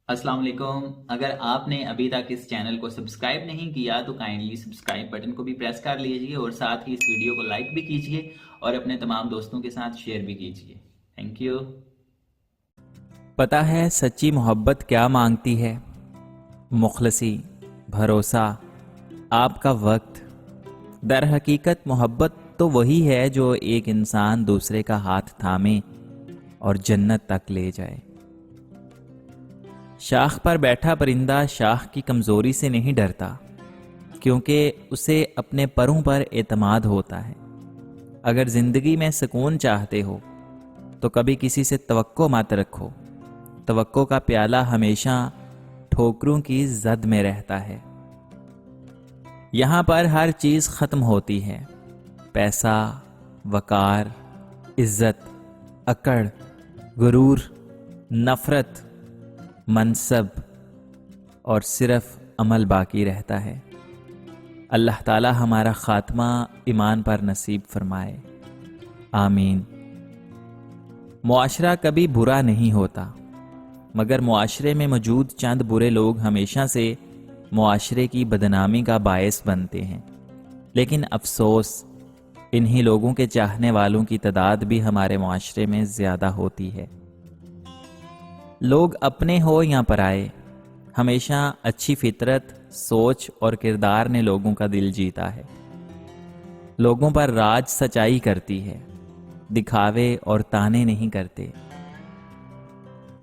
अस्सलाम वालेकुम। अगर आपने अभी तक इस चैनल को सब्सक्राइब नहीं किया तो काइंडली सब्सक्राइब बटन को भी प्रेस कर लीजिए और साथ ही इस वीडियो को लाइक भी कीजिए और अपने तमाम दोस्तों के साथ शेयर भी कीजिए। Thank you. पता है सच्ची मोहब्बत क्या मांगती है? मुखलसी, भरोसा, आपका वक्त। दर हकीकत मोहब्बत तो वही है जो एक इंसान दूसरे का हाथ थामे और जन्नत तक ले जाए। शाख पर बैठा परिंदा शाख की कमजोरी से नहीं डरता, क्योंकि उसे अपने परों पर एतमाद होता है। अगर जिंदगी में सुकून चाहते हो तो कभी किसी से तवक्को मत रखो। तवक्को का प्याला हमेशा ठोकरों की जद में रहता है। यहां पर हर चीज खत्म होती है, पैसा, वकार, इज्जत, अकड़, गुरूर, नफरत, मनसब, और सिर्फ अमल बाकी रहता है। अल्लाह ताला हमारा खात्मा ईमान पर नसीब फरमाए, आमीन। मुआशरा कभी बुरा नहीं होता, मगर मुआशरे में मौजूद चंद बुरे लोग हमेशा से मुआशरे की बदनामी का बायस बनते हैं। लेकिन अफसोस, इन्हीं लोगों के चाहने वालों की तादाद भी हमारे मुआशरे में ज़्यादा होती है। लोग अपने हो या पराए, हमेशा अच्छी फितरत, सोच और किरदार ने लोगों का दिल जीता है। लोगों पर राज सच्चाई करती है, दिखावे और ताने नहीं करते।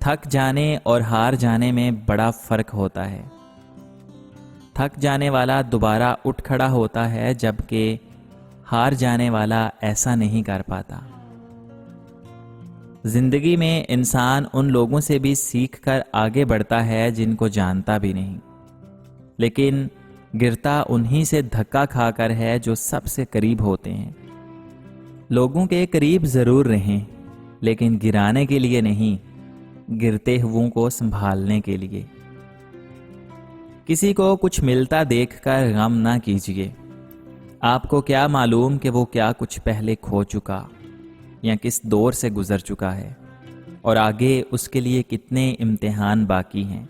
थक जाने और हार जाने में बड़ा फर्क होता है। थक जाने वाला दोबारा उठ खड़ा होता है, जबकि हार जाने वाला ऐसा नहीं कर पाता। जिंदगी में इंसान उन लोगों से भी सीख कर आगे बढ़ता है जिनको जानता भी नहीं, लेकिन गिरता उन्हीं से धक्का खाकर है जो सबसे करीब होते हैं। लोगों के करीब जरूर रहें, लेकिन गिराने के लिए नहीं, गिरते हुओं को संभालने के लिए। किसी को कुछ मिलता देखकर गम ना कीजिए। आपको क्या मालूम कि वो क्या कुछ पहले खो चुका या किस दौर से गुजर चुका है, और आगे उसके लिए कितने इम्तिहान बाकी हैं।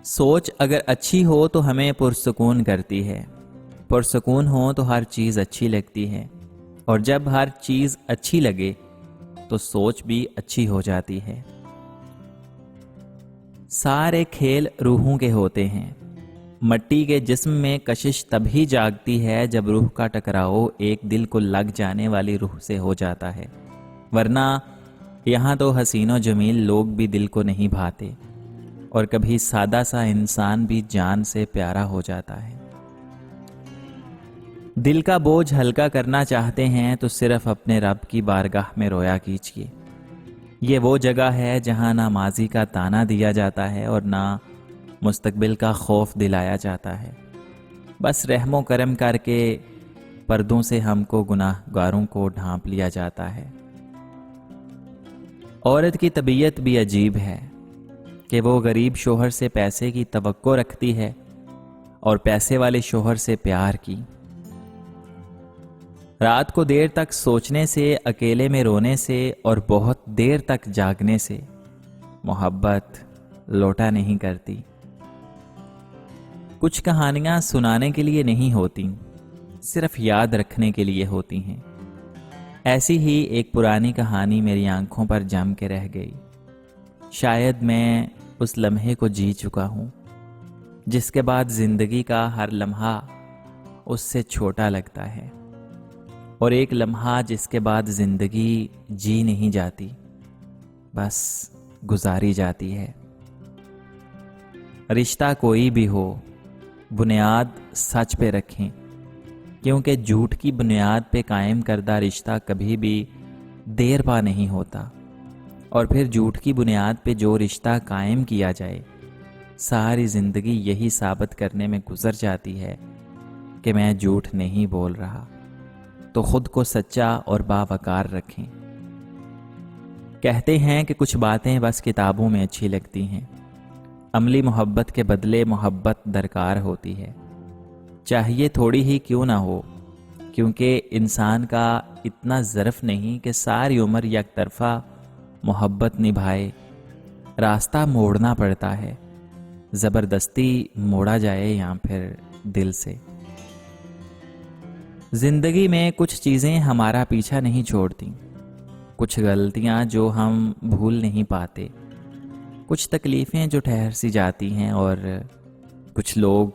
सोच अगर अच्छी हो तो हमें पुरसुकून करती है, पुरसुकून हो तो हर चीज़ अच्छी लगती है, और जब हर चीज़ अच्छी लगे तो सोच भी अच्छी हो जाती है। सारे खेल रूहों के होते हैं। मट्टी के जिस्म में कशिश तभी जागती है जब रूह का टकराव एक दिल को लग जाने वाली रूह से हो जाता है, वरना यहाँ तो हसीनो जमील लोग भी दिल को नहीं भाते, और कभी सादा सा इंसान भी जान से प्यारा हो जाता है। दिल का बोझ हल्का करना चाहते हैं तो सिर्फ अपने रब की बारगाह में रोया कीजिए। ये वो जगह है जहाँ ना माजी का ताना दिया जाता है और ना मुस्तकबिल का खौफ दिलाया जाता है। बस रहमो करम करके पर्दों से हमको गुनाहगारों को ढांप लिया जाता है। औरत की तबीयत भी अजीब है कि वो गरीब शोहर से पैसे की तवक्को रखती है और पैसे वाले शोहर से प्यार की। रात को देर तक सोचने से, अकेले में रोने से और बहुत देर तक जागने से मोहब्बत लोटा नहीं करती। कुछ कहानियां सुनाने के लिए नहीं होती, सिर्फ याद रखने के लिए होती हैं। ऐसी ही एक पुरानी कहानी मेरी आंखों पर जम के रह गई। शायद मैं उस लम्हे को जी चुका हूं, जिसके बाद जिंदगी का हर लम्हा उससे छोटा लगता है, और एक लम्हा जिसके बाद जिंदगी जी नहीं जाती, बस गुजारी जाती है। रिश्ता कोई भी हो, बुनियाद सच पे रखें, क्योंकि झूठ की बुनियाद पे कायम करदा रिश्ता कभी भी देर पा नहीं होता। और फिर झूठ की बुनियाद पे जो रिश्ता कायम किया जाए, सारी जिंदगी यही साबित करने में गुजर जाती है कि मैं झूठ नहीं बोल रहा। तो खुद को सच्चा और बावकार रखें। कहते हैं कि कुछ बातें बस किताबों में अच्छी लगती हैं। अमली मोहब्बत के बदले मोहब्बत दरकार होती है, चाहिए थोड़ी ही क्यों ना हो, क्योंकि इंसान का इतना ज़र्फ नहीं कि सारी उम्र एक तरफा मोहब्बत निभाए। راستہ موڑنا پڑتا ہے، زبردستی موڑا جائے یا پھر دل سے۔ زندگی میں کچھ چیزیں ہمارا پیچھا نہیں چھوڑتی، کچھ غلطیاں جو ہم بھول نہیں پاتے، کچھ تکلیفیں جو ٹھہر سی جاتی ہیں، اور کچھ لوگ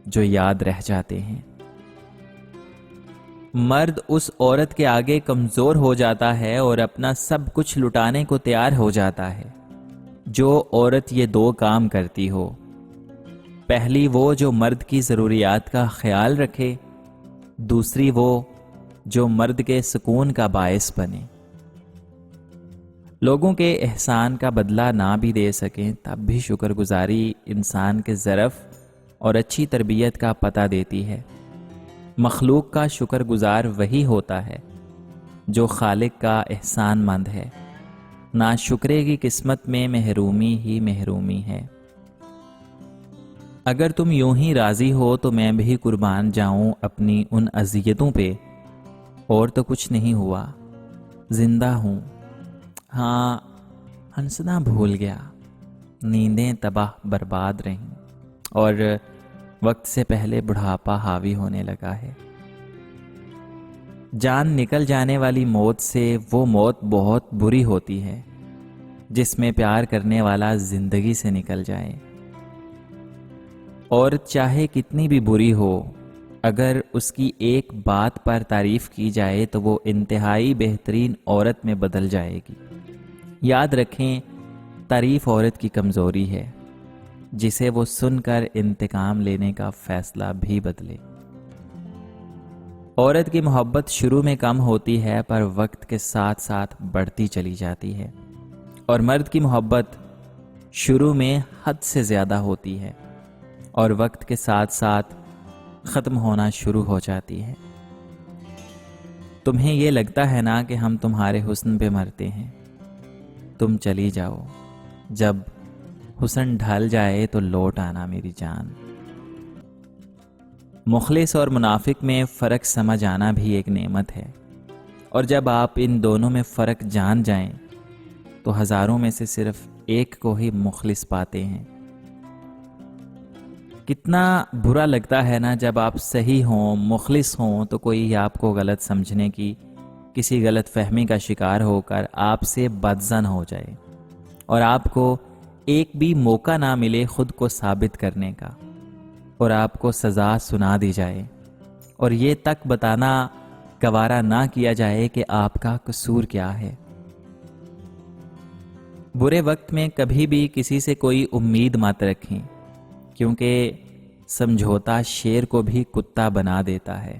جو یاد رہ جاتے ہیں۔ مرد اس عورت کے آگے کمزور ہو جاتا ہے اور اپنا سب کچھ لٹانے کو تیار ہو جاتا ہے جو عورت یہ دو کام کرتی ہو۔ پہلی وہ جو مرد کی ضروریات کا خیال رکھے، دوسری وہ جو مرد کے سکون کا باعث بنے۔ لوگوں کے احسان کا بدلہ نہ بھی دے سکیں تب بھی شکر گزاری انسان کے ظرف اور اچھی تربیت کا پتہ دیتی ہے۔ مخلوق کا شکر گزار وہی ہوتا ہے جو خالق کا احسان مند ہے۔ ناشکرے کی قسمت میں محرومی ہی محرومی ہے۔ اگر تم یوں ہی راضی ہو تو میں بھی قربان جاؤں اپنی ان اذیتوں پہ، اور تو کچھ نہیں ہوا، زندہ ہوں۔ ہاں، ہنسنا بھول گیا، نیندیں تباہ برباد رہیں، اور وقت سے پہلے بڑھاپا حاوی ہونے لگا ہے۔ جان نکل جانے والی موت سے وہ موت بہت بری ہوتی ہے جس میں پیار کرنے والا زندگی سے نکل جائے۔ عورت چاہے کتنی بھی بری ہو، اگر اس کی ایک بات پر تعریف کی جائے تو وہ انتہائی بہترین عورت میں بدل جائے گی۔ یاد رکھیں، تعریف عورت کی کمزوری ہے جسے وہ سن کر انتقام لینے کا فیصلہ بھی بدلے۔ عورت کی محبت شروع میں کم ہوتی ہے پر وقت کے ساتھ ساتھ بڑھتی چلی جاتی ہے، اور مرد کی محبت شروع میں حد سے زیادہ ہوتی ہے اور وقت کے ساتھ ساتھ ختم ہونا شروع ہو جاتی ہے۔ تمہیں یہ لگتا ہے نا کہ ہم تمہارے حسن پہ مرتے ہیں، تم چلی جاؤ، جب حسن ڈھل جائے تو لوٹ آنا میری جان۔ مخلص اور منافق میں فرق سمجھ آنا بھی ایک نعمت ہے، اور جب آپ ان دونوں میں فرق جان جائیں تو ہزاروں میں سے صرف ایک کو ہی مخلص پاتے ہیں۔ کتنا برا لگتا ہے نا جب آپ صحیح ہوں، مخلص ہوں، تو کوئی آپ کو غلط سمجھنے کی، کسی غلط فہمی کا شکار ہو کر آپ سے بدظن ہو جائے، اور آپ کو ایک بھی موقع نہ ملے خود کو ثابت کرنے کا، اور آپ کو سزا سنا دی جائے، اور یہ تک بتانا گوارا نہ کیا جائے کہ آپ کا قصور کیا ہے۔ برے وقت میں کبھی بھی کسی سے کوئی امید مت رکھیں، کیونکہ سمجھوتا شیر کو بھی کتا بنا دیتا ہے۔